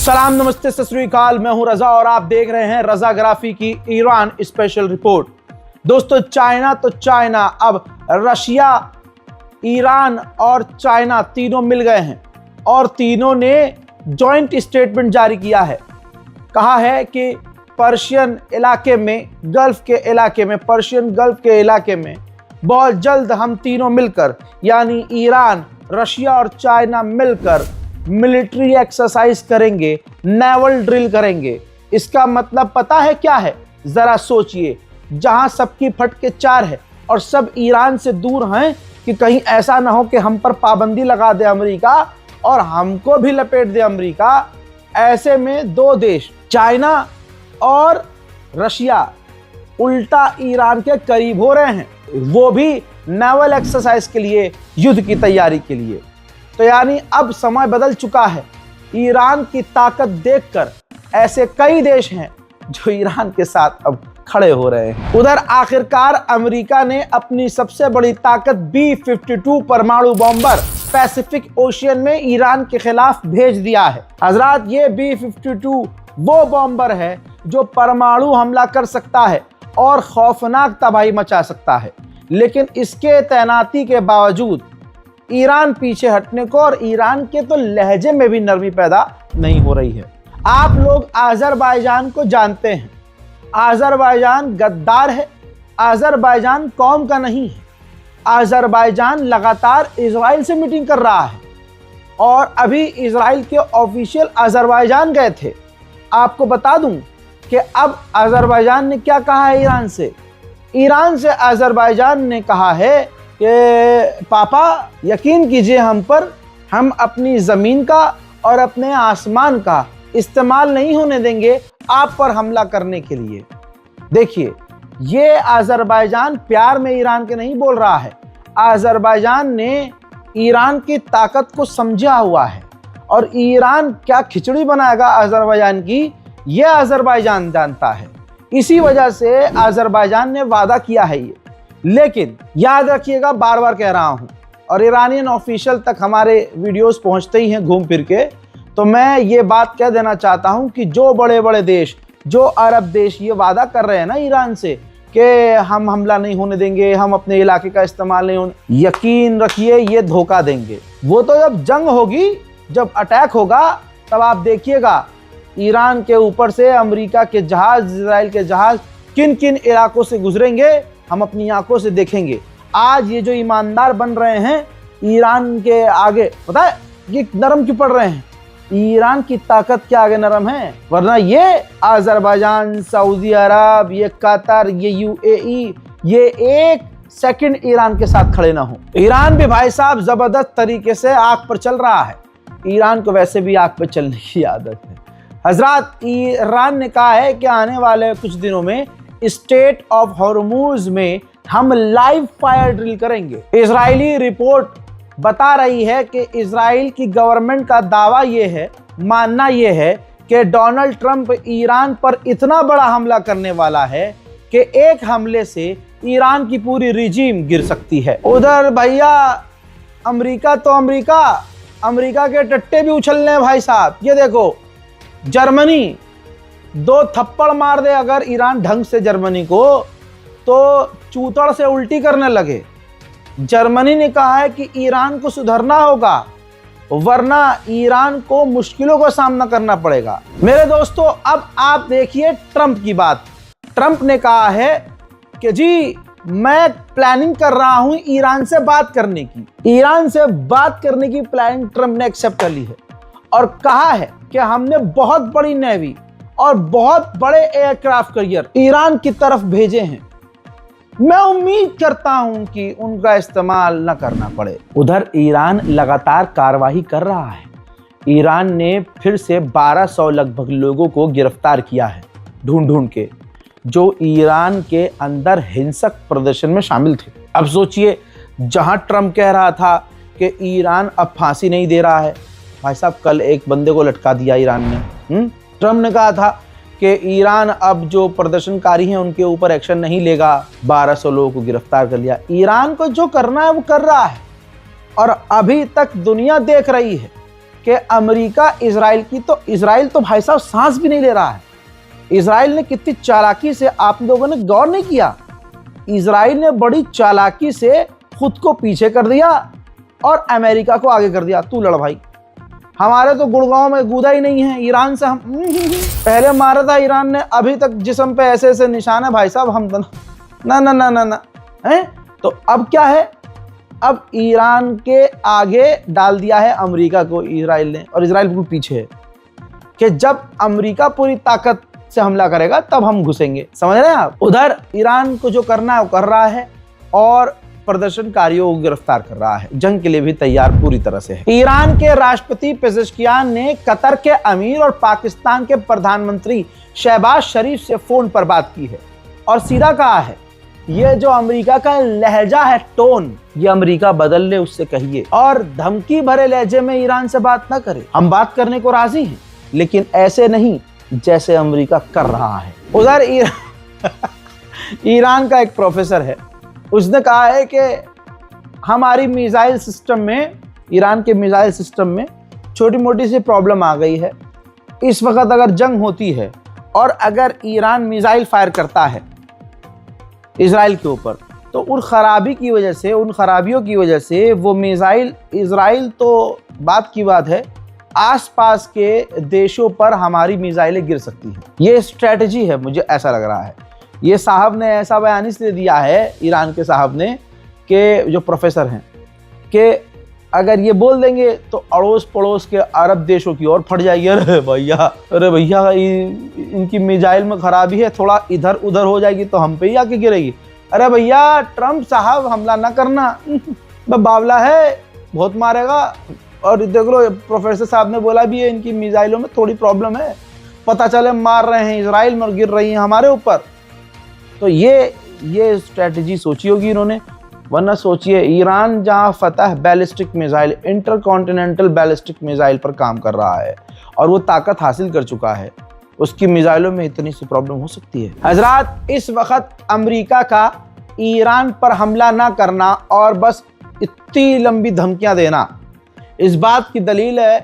सलाम, नमस्ते, सत श्री अकाल। मैं हूं रजा और आप देख रहे हैं रजाग्राफी की ईरान स्पेशल रिपोर्ट। दोस्तों, चाइना तो चाइना, अब रशिया, ईरान और चाइना तीनों मिल गए हैं और तीनों ने जॉइंट स्टेटमेंट जारी किया है। कहा है कि पर्शियन इलाके में, पर्शियन गल्फ के इलाके में बहुत जल्द हम तीनों मिलकर, यानी ईरान, रशिया और चाइना मिलकर मिलिट्री एक्सरसाइज करेंगे, नेवल ड्रिल करेंगे। इसका मतलब पता है क्या है? जरा सोचिए, जहां सबकी फटके चार है और सब ईरान से दूर हैं कि कहीं ऐसा ना हो कि हम पर पाबंदी लगा दे अमेरिका और हमको भी लपेट दे अमेरिका। ऐसे में दो देश, चाइना और रशिया, उल्टा ईरान के करीब हो रहे हैं, वो भी नेवल एक्सरसाइज के लिए, युद्ध की तैयारी के लिए। तो यानी अब समय बदल चुका है। ईरान की ताकत देखकर ऐसे कई देश हैं जो ईरान के साथ अब खड़े हो रहे हैं। उधर आखिरकार अमेरिका ने अपनी सबसे बड़ी ताकत B-52 परमाणु बॉम्बर पैसिफिक ओशियन में ईरान के खिलाफ भेज दिया है। हजरात, ये B-52 वो बॉम्बर है जो परमाणु हमला कर सकता है और खौफनाक तबाही मचा सकता है। लेकिन इसके तैनाती के बावजूद ईरान पीछे हटने को और ईरान के तो लहजे में भी नरमी पैदा नहीं हो रही है। आप लोग अजरबैजान को जानते हैं। अजरबैजान गद्दार है, अजरबैजान कौम का नहीं है। अजरबैजान लगातार इजराइल से मीटिंग कर रहा है और अभी इजराइल के ऑफिशियल अजरबैजान गए थे। आपको बता दूं कि अब अजरबैजान ने क्या कहा है ईरान से। ईरान से अजरबैजान ने कहा है कि पापा यकीन कीजिए हम पर, हम अपनी ज़मीन का और अपने आसमान का इस्तेमाल नहीं होने देंगे आप पर हमला करने के लिए। देखिए, ये अजरबैजान प्यार में ईरान के नहीं बोल रहा है। अजरबैजान ने ईरान की ताकत को समझा हुआ है और ईरान क्या खिचड़ी बनाएगा अजरबैजान की, यह अजरबैजान जानता है। इसी वजह से अजरबैजान ने वादा किया है ये। लेकिन याद रखिएगा, बार बार कह रहा हूं, और ईरानियन ऑफिशियल तक हमारे वीडियोस पहुंचते ही हैं घूम फिर के, तो मैं ये बात कह देना चाहता हूं कि जो बड़े बड़े देश, जो अरब देश ये वादा कर रहे हैं ना ईरान से कि हम हमला नहीं होने देंगे, हम अपने इलाके का इस्तेमाल नहीं होने, यकीन रखिए ये धोखा देंगे। वो तो जब जंग होगी, जब अटैक होगा, तब आप देखिएगा ईरान के ऊपर से अमेरिका के जहाज, इजराइल के जहाज किन किन इलाकों से गुजरेंगे, हम अपनी आंखों से देखेंगे। आज ये जो ईमानदार बन रहे हैं ईरान के आगे, पता है ये नरम क्यों पड़ रहे हैं? ईरान की ताकत के आगे नरम है, वरना ये अजरबैजान, सऊदी अरब, ये कतर, ये UAE, ये एक सेकंड ईरान के साथ खड़े ना हो। ईरान भी भाई साहब जबरदस्त तरीके से आग पर चल रहा है। ईरान को वैसे भी आग पर चलने की आदत है। हजरात, ईरान ने कहा है कि आने वाले कुछ दिनों में स्टेट ऑफ हॉर्मुज में हम लाइव फायर ड्रिल करेंगे। इजरायली रिपोर्ट बता रही है कि इजराइल की गवर्नमेंट का दावा यह है, मानना यह है कि डोनाल्ड ट्रंप ईरान पर इतना बड़ा हमला करने वाला है कि एक हमले से ईरान की पूरी रिजीम गिर सकती है। उधर भैया अमेरिका तो अमेरिका के टट्टे भी उछलने हैं भाई साहब। ये देखो, जर्मनी 2 थप्पड़ मार दे अगर ईरान ढंग से जर्मनी को, तो चूतड़ से उल्टी करने लगे। जर्मनी ने कहा है कि ईरान को सुधरना होगा, वरना ईरान को मुश्किलों का सामना करना पड़ेगा। मेरे दोस्तों, अब आप देखिए ट्रंप की बात। ट्रंप ने कहा है कि जी मैं प्लानिंग कर रहा हूं ईरान से बात करने की। ईरान से बात करने की प्लानिंग ट्रंप ने एक्सेप्ट कर ली है और कहा है कि हमने बहुत बड़ी नेवी और बहुत बड़े एयरक्राफ्ट कैरियर ईरान की तरफ भेजे हैं। मैं उम्मीद करता हूं कि उनका इस्तेमाल न करना पड़े। उधर ईरान लगातार कार्रवाई कर रहा है। ईरान ने फिर से 1200 लगभग लोगों को गिरफ्तार किया है, ढूंढ के, जो ईरान के अंदर हिंसक प्रदर्शन में शामिल थे। अब सोचिए, जहां ट्रंप कह रहा था कि ईरान अब फांसी नहीं दे रहा है, भाई साहब कल एक बंदे को लटका दिया ईरान ने। ट्रंप ने कहा था कि ईरान अब जो प्रदर्शनकारी हैं उनके ऊपर एक्शन नहीं लेगा, 1200 लोगों को गिरफ्तार कर लिया। ईरान को जो करना है वो कर रहा है और अभी तक दुनिया देख रही है कि अमेरिका इजराइल तो भाई साहब सांस भी नहीं ले रहा है। इजराइल ने कितनी चालाकी से, आप लोगों ने गौर नहीं किया, इजराइल ने बड़ी चालाकी से खुद को पीछे कर दिया और अमेरिका को आगे कर दिया। तू लड़ भाई, हमारे तो गुड़गांव में गूदा ही नहीं है ईरान से। हम पहले मारा था ईरान ने, अभी तक जिस्म पे ऐसे ऐसे निशान है भाई साहब, हम तो ना ना ना ना ना है। तो अब क्या है, अब ईरान के आगे डाल दिया है अमेरिका को इजराइल ने, और इजराइल बिल्कुल पीछे है कि जब अमेरिका पूरी ताकत से हमला करेगा तब हम घुसेंगे। समझ रहे हैं आप? उधर ईरान को जो करना है वो कर रहा है और प्रदर्शनकारियों को गिरफ्तार कर रहा है, जंग के लिए भी तैयार पूरी तरह से है। ईरान के राष्ट्रपति पेजेश्कियान ने कतर के अमीर और पाकिस्तान के प्रधानमंत्री शहबाज शरीफ से फोन पर बात की है और सीधा कहा है, ये जो अमेरिका का लहजा है, टोन, ये अमेरिका बदल ले, उससे कहिए, और धमकी भरे लहजे में ईरान से बात ना करे। हम बात करने को राजी हैं, लेकिन ऐसे नहीं जैसे अमेरिका कर रहा है। उधर ईरान का एक प्रोफेसर है, उसने कहा है कि हमारी मिसाइल सिस्टम में, ईरान के मिसाइल सिस्टम में छोटी मोटी सी प्रॉब्लम आ गई है। इस वक्त अगर जंग होती है और अगर ईरान मिसाइल फायर करता है इजराइल के ऊपर, तो उन खराबियों की वजह से वो मिसाइल, इजराइल तो बात की बात है, आसपास के देशों पर हमारी मिसाइलें गिर सकती हैं। ये स्ट्रेटजी है, मुझे ऐसा लग रहा है। ये साहब ने ऐसा बयान इसलिए दिया है, ईरान के साहब ने, कि जो प्रोफेसर हैं, कि अगर ये बोल देंगे तो अड़ोस पड़ोस के अरब देशों की ओर फट जाएगी। अरे भैया इनकी मिसाइल में खराबी है, थोड़ा इधर उधर हो जाएगी तो हम पे ही आके गिरेगी। अरे भैया ट्रम्प साहब हमला ना करना, बावला है, बहुत मारेगा। और देख लो प्रोफेसर साहब ने बोला भी है, इनकी मिसाइलों में थोड़ी प्रॉब्लम है, पता चले मार रहे हैं इजराइल में और गिर रही हैं हमारे ऊपर। तो ये स्ट्रेटजी सोची होगी इन्होंने, वरना सोचिए ईरान जहां फतह ballistic missile, intercontinental ballistic missile पर काम कर रहा है और वो ताकत हासिल कर चुका है, उसकी मिसाइलों में इतनी सी प्रॉब्लम हो सकती है। हजरात, इस वक्त अमेरिका का ईरान पर हमला ना करना और बस इतनी लंबी धमकियां देना, इस बात की दलील है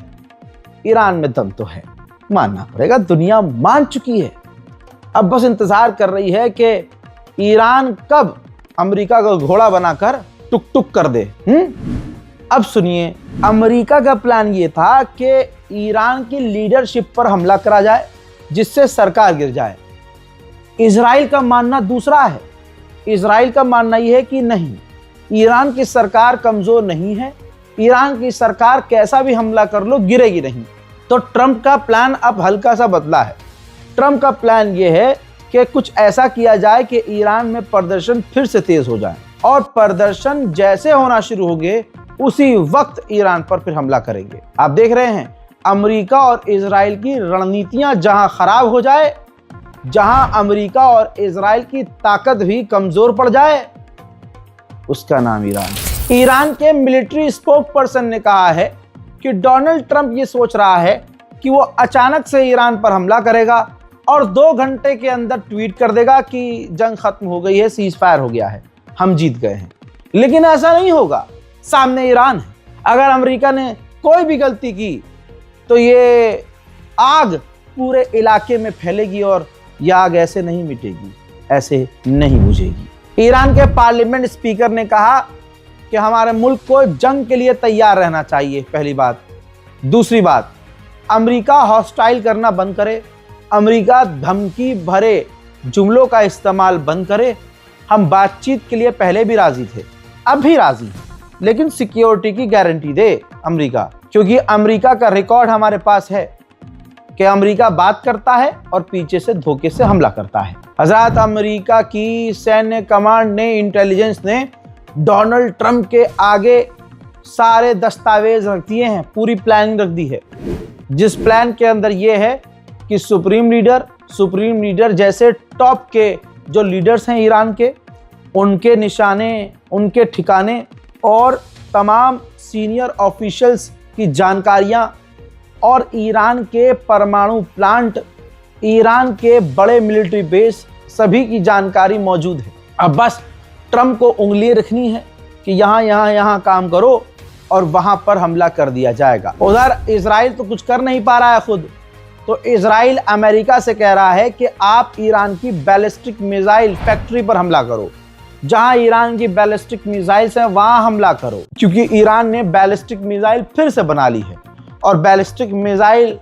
ईरान में दम तो है, मानना पड़ेगा, दुनिया मान चुकी है। अब बस इंतजार कर रही है कि ईरान कब अमेरिका का घोड़ा बनाकर टुक टुक कर दे। अब सुनिए, अमेरिका का प्लान ये था कि ईरान की लीडरशिप पर हमला करा जाए जिससे सरकार गिर जाए। इजराइल का मानना दूसरा है। इजराइल का मानना यह है कि नहीं, ईरान की सरकार कमजोर नहीं है, ईरान की सरकार कैसा भी हमला कर लो गिरेगी नहीं। तो ट्रंप का प्लान अब हल्का सा बदला है। ट्रंप का प्लान यह है कि कुछ ऐसा किया जाए कि ईरान में प्रदर्शन फिर से तेज हो जाए, और प्रदर्शन जैसे होना शुरू हो गए उसी वक्त ईरान पर फिर हमला करेंगे। आप देख रहे हैं अमेरिका और इजराइल की रणनीतियां जहां खराब हो जाए, जहां अमेरिका और इजराइल की ताकत भी कमजोर पड़ जाए, उसका नाम ईरान। ईरान के मिलिट्री स्पोक पर्सन ने कहा है कि डोनाल्ड ट्रंप ये सोच रहा है कि वो अचानक से ईरान पर हमला करेगा और 2 घंटे के अंदर ट्वीट कर देगा कि जंग खत्म हो गई है, सीज फायर हो गया है, हम जीत गए हैं। लेकिन ऐसा नहीं होगा, सामने ईरान है। अगर अमेरिका ने कोई भी गलती की तो ये आग पूरे इलाके में फैलेगी और यह आग ऐसे नहीं मिटेगी, ऐसे नहीं बुझेगी। ईरान के पार्लियामेंट स्पीकर ने कहा कि हमारे मुल्क को जंग के लिए तैयार रहना चाहिए, पहली बात। दूसरी बात, अमेरिका हॉस्टाइल करना बंद करे, अमेरिका धमकी भरे जुमलों का इस्तेमाल बंद करे। हम बातचीत के लिए पहले भी राजी थे, अब भी राजी हैं, लेकिन सिक्योरिटी की गारंटी दे अमेरिका, क्योंकि अमेरिका का रिकॉर्ड हमारे पास है कि अमेरिका बात करता है और पीछे से धोखे से हमला करता है। हजरत, अमेरिका की सैन्य कमांड ने, इंटेलिजेंस ने डोनाल्ड ट्रंप के आगे सारे दस्तावेज रख दिए हैं, पूरी प्लानिंग रख दी है, जिस प्लान के अंदर यह है कि सुप्रीम लीडर जैसे टॉप के जो लीडर्स हैं ईरान के, उनके निशाने, उनके ठिकाने और तमाम सीनियर ऑफिशियल्स की जानकारियां और ईरान के परमाणु प्लांट, ईरान के बड़े मिलिट्री बेस, सभी की जानकारी मौजूद है। अब बस ट्रंप को उंगली रखनी है कि यहाँ काम करो और वहां पर हमला कर दिया जाएगा। उधर इजराइल तो कुछ कर नहीं पा रहा है खुद, तो इजराइल अमेरिका से कह रहा है कि आप ईरान की बैलिस्टिक मिसाइल फैक्ट्री पर हमला करो, जहां ईरान की बैलिस्टिक मिसाइल्स हैं वहां हमला करो, क्योंकि ईरान ने बैलिस्टिक मिसाइल फिर से बना ली है और बैलिस्टिक मिसाइल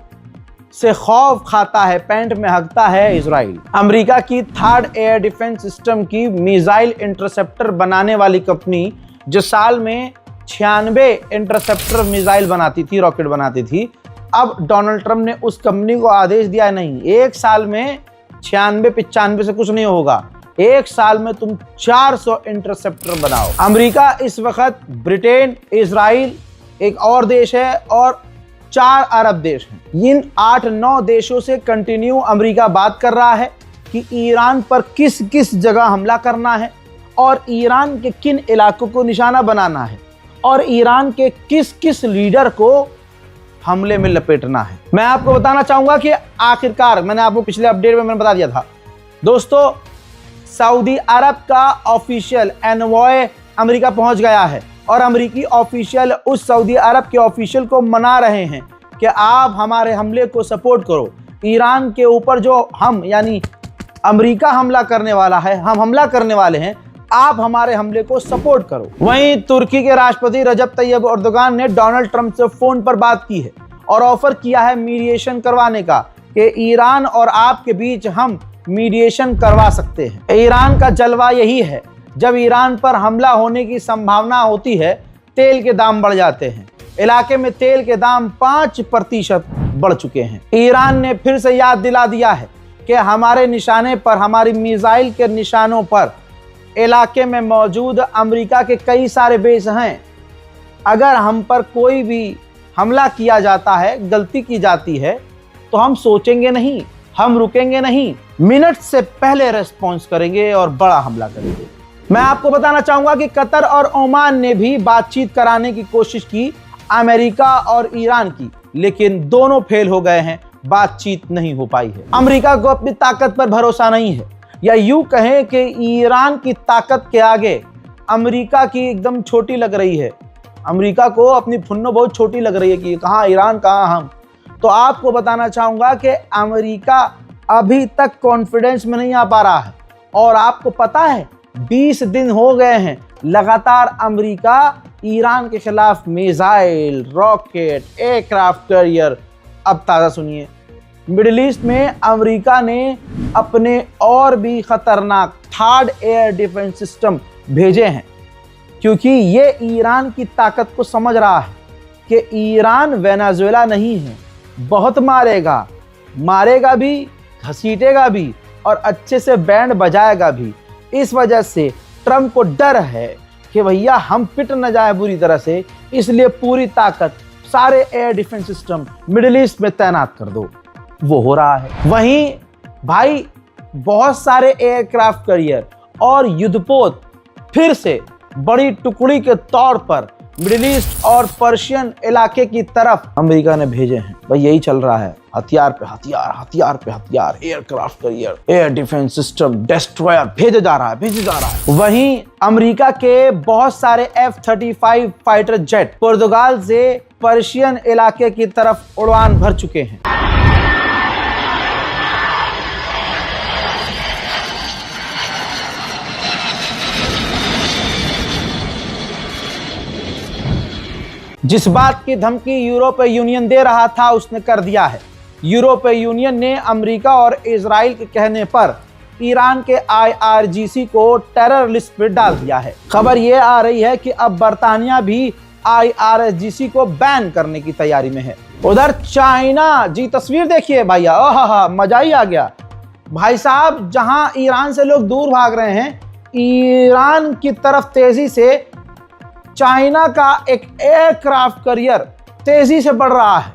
से खौफ खाता है, पैंट में हकता है इजराइल। अमेरिका की थर्ड एयर डिफेंस सिस्टम की मिसाइल इंटरसेप्टर बनाने वाली कंपनी, जो साल में 96 इंटरसेप्टर मिसाइल बनाती थी, रॉकेट बनाती थी, अब डोनाल्ड ट्रंप ने उस कंपनी को आदेश दिया, नहीं, एक साल में 96-95 से कुछ नहीं होगा, एक साल में तुम 400 इंटरसेप्टर बनाओ। अमेरिका इस वक्त ब्रिटेन, इजराइल, एक और देश है और 4 अरब देश हैं। इन 8-9 देशों से कंटिन्यू अमेरिका बात कर रहा है कि ईरान पर किस किस जगह हमला करना है और ईरान के किन इलाकों को निशाना बनाना है और ईरान के किस किस लीडर को हमले में लपेटना है। मैं आपको बताना चाहूंगा कि आखिरकार, मैंने आपको पिछले अपडेट में मैंने बता दिया था दोस्तों, सऊदी अरब का ऑफिशियल एनवॉय अमेरिका पहुंच गया है और अमेरिकी ऑफिशियल उस सऊदी अरब के ऑफिशियल को मना रहे हैं कि आप हमारे हमले को सपोर्ट करो। ईरान के ऊपर जो हम यानी अमेरिका हमला करने वाला है, हम हमला करने वाले हैं, आप हमारे हमले को सपोर्ट करो। वहीं तुर्की के राष्ट्रपति रजब तैयब एर्दोगान ने डोनाल्ड ट्रंप से फोन पर बात की है और ऑफर किया है मीडिएशन करवाने का, कि ईरान और आपके बीच हम मीडिएशन करवा सकते हैं। ईरान का जलवा यही है, जब ईरान पर हमला होने की संभावना होती है, तेल के दाम बढ़ जाते हैं। इलाके में तेल के दाम 5% बढ़ चुके हैं। ईरान ने फिर से याद दिला दिया है कि हमारे निशाने पर, हमारी मिसाइल के निशानों पर इलाके में मौजूद अमेरिका के कई सारे बेस हैं। अगर हम पर कोई भी हमला किया जाता है, गलती की जाती है, तो हम सोचेंगे नहीं, हम रुकेंगे नहीं, मिनट से पहले रेस्पॉन्स करेंगे और बड़ा हमला करेंगे। मैं आपको बताना चाहूंगा कि कतर और ओमान ने भी बातचीत कराने की कोशिश की अमेरिका और ईरान की, लेकिन दोनों फेल हो गए हैं, बातचीत नहीं हो पाई है। अमेरिका को अपनी ताकत पर भरोसा नहीं है, या यूं कहें कि ईरान की ताकत के आगे अमेरिका की एकदम छोटी लग रही है। अमेरिका को अपनी फुन्नो बहुत छोटी लग रही है कि कहाँ ईरान, कहाँ हम। तो आपको बताना चाहूंगा कि अमेरिका अभी तक कॉन्फिडेंस में नहीं आ पा रहा है और आपको पता है 20 दिन हो गए हैं लगातार अमेरिका ईरान के खिलाफ मिसाइल, रॉकेट, एयरक्राफ्ट कैरियर। अब ताज़ा सुनिए, मिडिल ईस्ट में अमेरिका ने अपने और भी खतरनाक थर्ड एयर डिफेंस सिस्टम भेजे हैं, क्योंकि ये ईरान की ताकत को समझ रहा है कि ईरान वेनेजुएला नहीं है, बहुत मारेगा, मारेगा भी, घसीटेगा भी और अच्छे से बैंड बजाएगा भी। इस वजह से ट्रंप को डर है कि भैया हम पिट न जाए बुरी तरह से, इसलिए पूरी ताकत, सारे air defence system middle east में तैनात कर दो। वो हो रहा है। वहीं भाई बहुत सारे एयरक्राफ्ट कैरियर और युद्धपोत फिर से बड़ी टुकड़ी के तौर पर मिडिल ईस्ट और पर्शियन इलाके की तरफ अमेरिका ने भेजे हैं। भाई यही चल रहा है, हथियार पे हथियार, हथियार पे हथियार, aircraft carrier, air defence system, destroyer भेजा जा रहा है। वहीं अमेरिका के बहुत सारे F-35 फाइटर जेट पुर्तगाल से पर्शियन इलाके की तरफ उड़ान भर चुके हैं। जिस बात की धमकी यूरोपीय यूनियन दे रहा था उसने कर दिया है। यूरोपीय यूनियन ने अमेरिका और इजराइल के कहने पर ईरान के IRGC को टेरर लिस्ट पर डाल दिया है। खबर यह आ रही है कि अब बर्तानिया भी IRGC को बैन करने की तैयारी में है। उधर चाइना, जी तस्वीर देखिए भैया, ओहा मजा ही आ गया भाई साहब। जहां ईरान से लोग दूर भाग रहे हैं, ईरान की तरफ तेजी से चाइना का एक एयरक्राफ्ट कैरियर तेजी से बढ़ रहा है।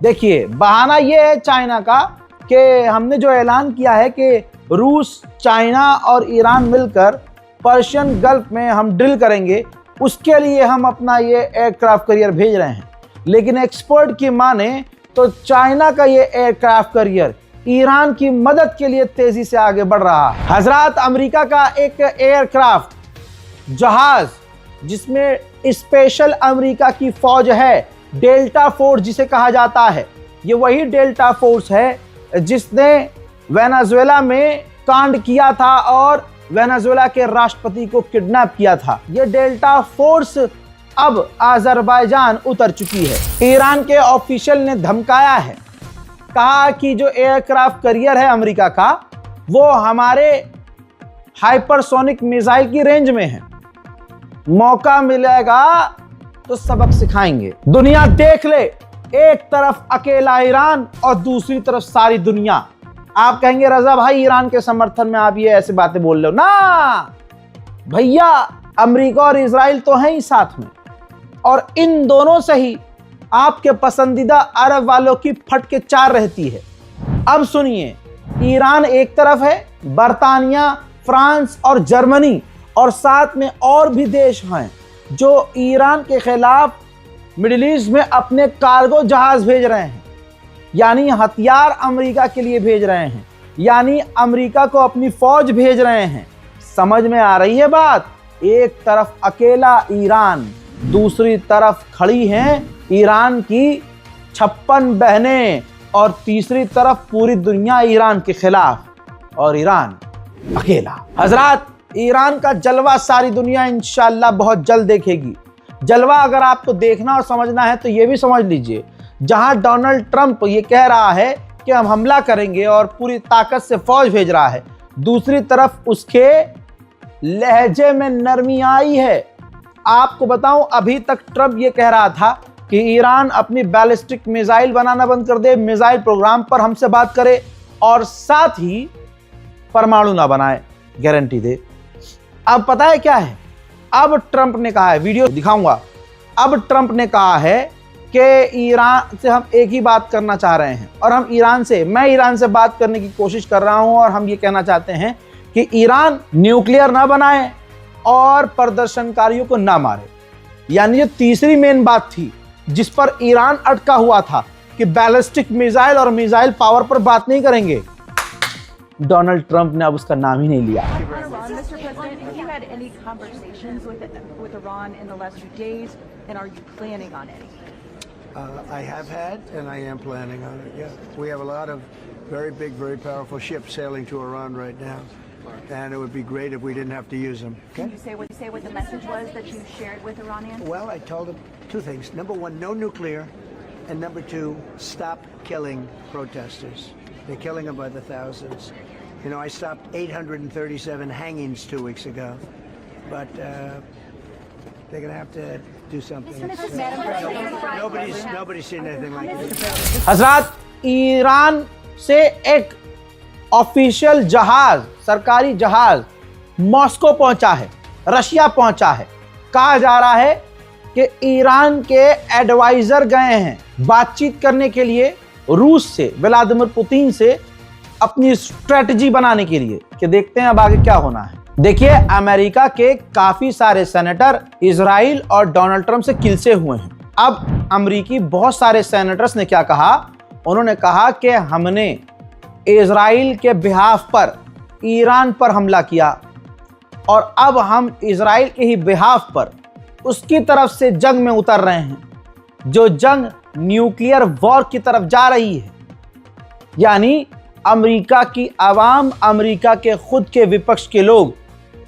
देखिए बहाना यह है चाइना का कि हमने जो ऐलान किया है कि रूस, चाइना और ईरान मिलकर पर्शियन गल्फ में हम ड्रिल करेंगे, उसके लिए हम अपना ये एयरक्राफ्ट कैरियर भेज रहे हैं। लेकिन एक्सपर्ट की माने तो चाइना का ये एयरक्राफ्ट कैरियर ईरान की मदद के लिए तेजी से आगे बढ़ रहा है। हजरात, अमेरिका का एक एयरक्राफ्ट जहाज जिसमें स्पेशल अमेरिका की फौज है, डेल्टा फोर्स जिसे कहा जाता है। ये वही डेल्टा फोर्स है जिसने वेनेजुएला में कांड किया था और वेनेजुएला के राष्ट्रपति को किडनैप किया था। ये डेल्टा फोर्स अब अजरबैजान उतर चुकी है। ईरान के ऑफिशियल ने धमकाया है, कहा कि जो एयरक्राफ्ट कैरियर है अमेरिका का, वो हमारे हाइपरसोनिक मिसाइल की रेंज में है, मौका मिलेगा तो सबक सिखाएंगे। दुनिया देख ले, एक तरफ अकेला ईरान और दूसरी तरफ सारी दुनिया। आप कहेंगे रजा भाई ईरान के समर्थन में आप ये ऐसे बातें बोल रहे हो ना भैया, अमेरिका और इजराइल तो हैं ही साथ में, और इन दोनों से ही आपके पसंदीदा अरब वालों की फटके चार रहती है। अब सुनिए, ईरान एक तरफ है, बर्तानिया, फ्रांस और जर्मनी और साथ में और भी देश हैं जो ईरान के खिलाफ मिडिल ईस्ट में अपने कार्गो जहाज भेज रहे हैं, यानी हथियार अमेरिका के लिए भेज रहे हैं, यानी अमेरिका को अपनी फौज भेज रहे हैं। समझ में आ रही है बात? एक तरफ अकेला ईरान, दूसरी तरफ खड़ी हैं ईरान की 56 बहनें और तीसरी तरफ पूरी दुनिया ईरान के खिलाफ, और ईरान अकेला। हजरात, ईरान का जलवा सारी दुनिया इंशाअल्लाह बहुत जल्द देखेगी। जलवा अगर आपको देखना और समझना है तो ये भी समझ लीजिए, जहां डोनाल्ड ट्रंप ये कह रहा है कि हम हमला करेंगे और पूरी ताकत से फौज भेज रहा है, दूसरी तरफ उसके लहजे में नरमी आई है। आपको बताऊं, अभी तक ट्रंप ये कह रहा था कि ईरान अपनी बैलिस्टिक मिसाइल बनाना बंद कर दे, मिसाइल प्रोग्राम पर हमसे बात करे और साथ ही परमाणु ना बनाए, गारंटी दे। अब पता है क्या है? अब ट्रंप ने कहा है, वीडियो दिखाऊंगा, अब ट्रंप ने कहा है कि ईरान से हम एक ही बात करना चाह रहे हैं और मैं ईरान से बात करने की कोशिश कर रहा हूं और हम ये कहना चाहते हैं कि ईरान न्यूक्लियर ना बनाए और प्रदर्शनकारियों को ना मारे। यानी ये तीसरी मेन बात थी जिस पर ईरान अटका हुआ था कि बैलिस्टिक मिसाइल और मिसाइल पावर पर बात नहीं करेंगे। डोनाल्ड ट्रंप ने अब उसका नाम ही नहीं लिया। Mr. President, have you had any conversations with Iran in the last few days, and are you planning on any? I have had, and I am planning on it. Yeah, we have a lot of very big, very powerful ships sailing to Iran right now, and it would be great if we didn't have to use them. Okay? Can you say what the message was that you shared with Iranians? Well, I told them two things. Number one, no nuclear, and number two, stop killing protesters. They're killing them by the thousands. You know, I stopped 837 hangings 2 weeks ago, but they're going to have to do something. Nobody's seen anything like it. हजरात, Iran से एक official जहाज, सरकारी जहाज Moscow पहुंचा है, Russia पहुंचा है। कहा जा रहा है कि ईरान के एडवाइजर गए हैं बातचीत करने के लिए रूस से, व्लादिमीर पुतिन से, अपनी स्ट्रेटजी बनाने के लिए कि देखते हैं अब आगे क्या होना है। देखिए, अमेरिका के काफी सारे सेनेटर इजराइल और डोनाल्ड ट्रंप से किलसे हुए हैं। अब अमेरिकी बहुत सारे सेनेटर्स ने क्या कहा? उन्होंने कहा कि हमने इजराइल के बिहाफ पर ईरान पर हमला किया और अब हम इजराइल के ही बिहाफ पर उसकी तरफ से जंग में उतर रहे हैं, जो जंग न्यूक्लियर वॉर की तरफ जा रही है। यानी अमेरिका की आवाम, अमेरिका के खुद के विपक्ष के लोग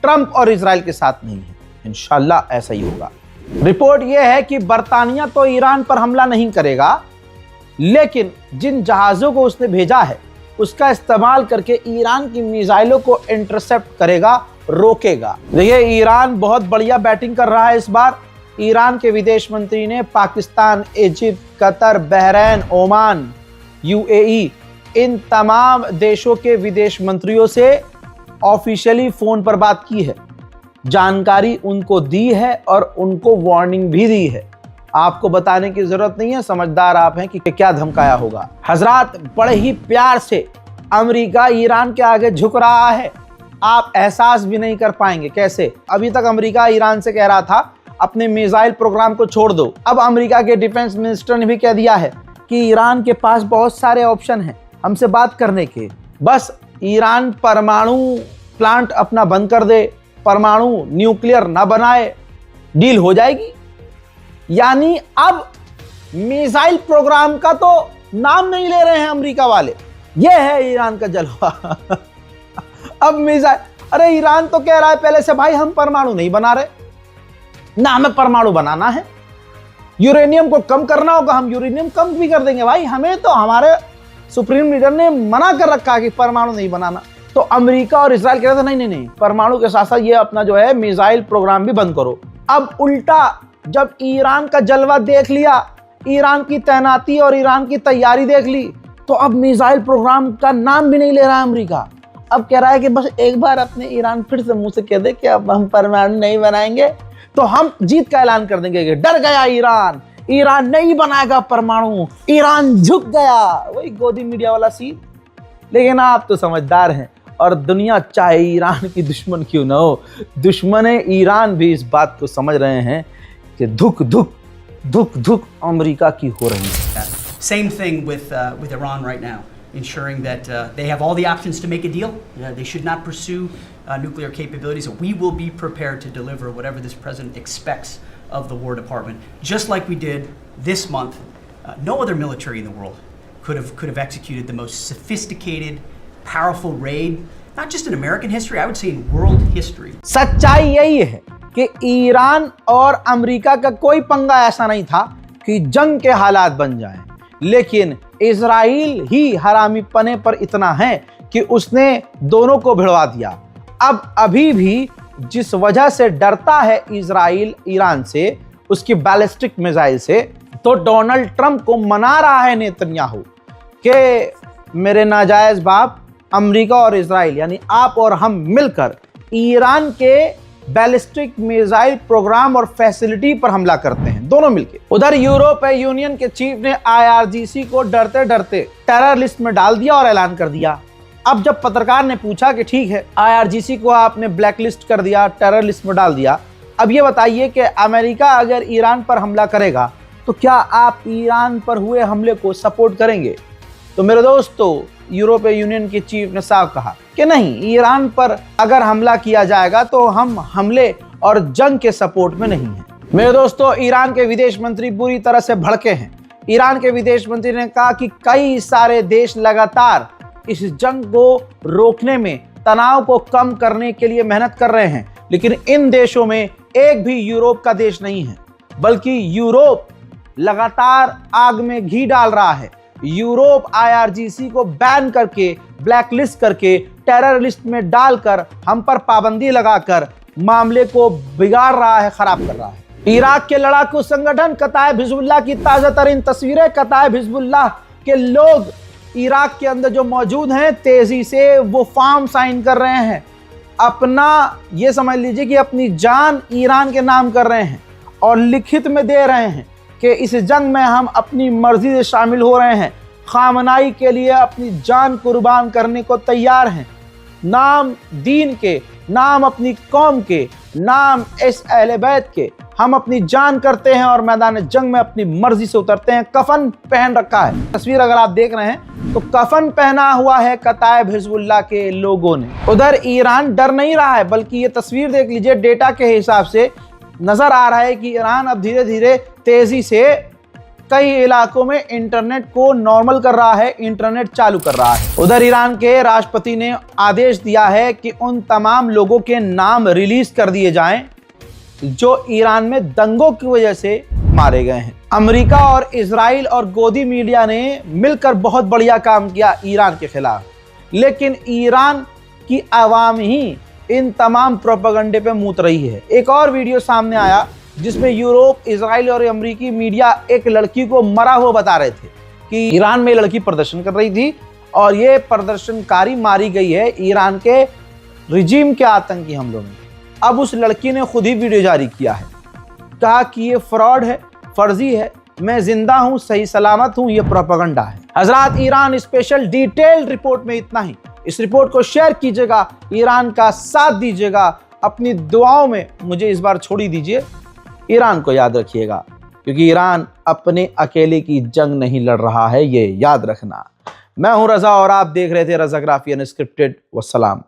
ट्रंप और इजराइल के साथ नहीं है। इंशाअल्लाह ऐसा ही होगा। रिपोर्ट यह है कि बर्तानिया तो ईरान पर हमला नहीं करेगा, लेकिन जिन जहाजों को उसने भेजा है उसका इस्तेमाल करके ईरान की मिसाइलों को इंटरसेप्ट करेगा, रोकेगा। देखिए, ईरान बहुत बढ़िया बैटिंग कर रहा है इस बार। ईरान के विदेश मंत्री ने Pakistan, Egypt, Qatar, Bahrain, Oman, UAE, इन तमाम देशों के विदेश मंत्रियों से ऑफिशियली फोन पर बात की है, जानकारी उनको दी है और उनको वार्निंग भी दी है। आपको बताने की जरूरत नहीं है, समझदार आप हैं कि क्या धमकाया होगा। हजरात, बड़े ही प्यार से अमेरिका ईरान के आगे झुक रहा है, आप एहसास भी नहीं कर पाएंगे कैसे। अभी तक अमेरिका ईरान से कह रहा था अपने मिसाइल प्रोग्राम को छोड़ दो। अब अमेरिका के डिफेंस मिनिस्टर ने भी कह दिया है कि ईरान के पास बहुत सारे ऑप्शन हैं हमसे बात करने के, बस ईरान परमाणु प्लांट अपना बंद कर दे, परमाणु न्यूक्लियर ना बनाए, डील हो जाएगी। यानी अब मिसाइल प्रोग्राम का तो नाम नहीं ले रहे हैं अमेरिका वाले। यह है ईरान का जलवा। अब मिसाइल, अरे ईरान तो कह रहा है पहले से, भाई हम परमाणु नहीं बना रहे, ना हमें परमाणु बनाना है, यूरेनियम को कम करना होगा, हम यूरेनियम कम भी कर देंगे भाई, हमें तो हमारे सुप्रीम लीडर ने मना कर रखा कि परमाणु नहीं बनाना। तो अमेरिका और इजराइल कह रहे थे नहीं नहीं नहीं, परमाणु के साथ साथ ये अपना जो है मिसाइल प्रोग्राम भी बंद करो। अब उल्टा जब ईरान का जलवा देख लिया, ईरान की तैनाती और ईरान की तैयारी देख ली, तो अब मिसाइल प्रोग्राम का नाम भी नहीं ले रहा है अमेरिका। अब कह रहा है कि बस एक बार अपने ईरान फिर से मुंह से कह दे कि अब हम परमाणु नहीं बनाएंगे तो हम जीत का ऐलान कर देंगे कि डर गया ईरान, ईरान नहीं बनाएगा परमाणु, ईरान झुक गया। वही गोदी मीडिया वाला सीन। लेकिन आप तो समझदार हैं, और दुनिया चाहे ईरान की दुश्मन क्यों ना हो, दुश्मन ईरान भी इस बात को समझ रहे हैं कि धुक धुक धुक धुक अमेरिका की हो रही है। Same thing with Iran right now, ensuring that they have all the options to make a deal. They should not pursue nuclear capabilities. We will be prepared to deliver whatever this president expects of the War Department, just like we did this month. No other military in the world could have executed the most sophisticated, powerful raid, not just in American history, I would say in world history. सच्चाई यही है कि Iran और America का कोई पंगा ऐसा नहीं था कि जंग के हालात बन जाएं, लेकिन इजराइल ही हरामी पने पर इतना है कि उसने दोनों को भिड़वा दिया। अब अभी भी जिस वजह से डरता है इजराइल ईरान से, उसकी बैलिस्टिक मिसाइल से, तो डोनाल्ड ट्रंप को मना रहा है नेतन्याहू कि मेरे नाजायज बाप अमेरिका और इजराइल यानी आप और हम मिलकर ईरान के बैलिस्टिक मिसाइल प्रोग्राम और फैसिलिटी पर हमला करते हैं, दोनों मिलकर। उधर यूरोपीय यूनियन के चीफ ने आईआरजीसी को डरते डरते टेरर लिस्ट में डाल दिया और ऐलान कर दिया। अब जब पत्रकार ने पूछा कि ठीक है आईआरजीसी को आपने ब्लैकलिस्ट कर दिया, टेरर लिस्ट में डाल दिया, अब ये बताइए कि अमेरिका अगर ईरान पर हमला करेगा तो क्या आप ईरान पर हुए हमले को सपोर्ट करेंगे? तो मेरे दोस्तों, यूरोपीय यूनियन के चीफ ने साफ कहा कि नहीं, ईरान पर अगर हमला किया जाएगा तो हम हमले और जंग के सपोर्ट में नहीं हैं। मेरे दोस्तों, ईरान के विदेश मंत्री बुरी तरह से भड़के हैं। ईरान के विदेश मंत्री ने कहा कि कई सारे देश लगातार इस जंग को रोकने में, तनाव को कम करने के लिए मेहनत कर रहे हैं, लेकिन इन देशों में एक भी यूरोप का देश नहीं है, बल्कि यूरोप लगातार आग में घी डाल रहा है। यूरोप आईआरजीसी को बैन करके, ब्लैकलिस्ट करके, टेरर लिस्ट में डालकर, हम पर पाबंदी लगाकर मामले को बिगाड़ रहा है, खराब कर रहा है। इराक के लड़ाकू संगठन कताइब हिजबुल्लाह की ताज़ा तरीन तस्वीरें, कताइब हिजबुल्लाह के लोग इराक के अंदर जो मौजूद हैं, तेजी से वो फॉर्म साइन कर रहे हैं, अपना ये समझ लीजिए कि अपनी जान ईरान के नाम कर रहे हैं और लिखित में दे रहे हैं कि इस जंग में हम अपनी मर्जी से शामिल हो रहे हैं, खामनाई के लिए अपनी जान कुर्बान करने को तैयार हैं। नाम दीन के, नाम अपनी कौम के, नाम इस अहले बैत के हम अपनी जान करते हैं और मैदान जंग में अपनी मर्जी से उतरते हैं। कफन पहन रखा है, तस्वीर अगर आप देख रहे हैं तो कफन पहना हुआ है कताइब हिजबुल्लाह के लोगों ने। उधर ईरान डर नहीं रहा है, बल्कि ये तस्वीर देख लीजिए, डेटा के हिसाब से नजर आ रहा है कि ईरान अब धीरे धीरे तेजी से कई इलाकों में इंटरनेट को नॉर्मल कर रहा है, इंटरनेट चालू कर रहा है। उधर ईरान के राष्ट्रपति ने आदेश दिया है कि उन तमाम लोगों के नाम रिलीज कर दिए जाएं जो ईरान में दंगों की वजह से मारे गए हैं। अमेरिका और इजराइल और गोदी मीडिया ने मिलकर बहुत बढ़िया काम किया ईरान के खिलाफ, लेकिन ईरान की आवाम ही इन तमाम प्रोपेगेंडे पे मूत रही है। एक और वीडियो सामने आया जिसमें यूरोप, इजराइल और अमेरिकी मीडिया एक लड़की को मरा हुआ बता रहे थे कि ईरान में लड़की प्रदर्शन कर रही थी और ये प्रदर्शनकारी मारी गई है ईरान के रिजीम के आतंकी हमलों में। अब उस लड़की ने खुद ही वीडियो जारी किया है, कहा कि ये फ्रॉड है, फर्जी है, मैं जिंदा हूं, सही सलामत हूं, ये प्रोपेगेंडा है। हजरात, ईरान स्पेशल डिटेल्ड रिपोर्ट में इतना ही। इस रिपोर्ट को शेयर कीजिएगा, ईरान का साथ दीजिएगा, अपनी दुआओं में मुझे इस बार छोड़ी दीजिए। ईरान को याद रखिएगा, क्योंकि ईरान अपने अकेले की जंग नहीं लड़ रहा है, ये याद रखना। मैं हूं रजा और आप देख रहे थे रजाग्राफी अनस्क्रिप्टेड। वस्सलाम।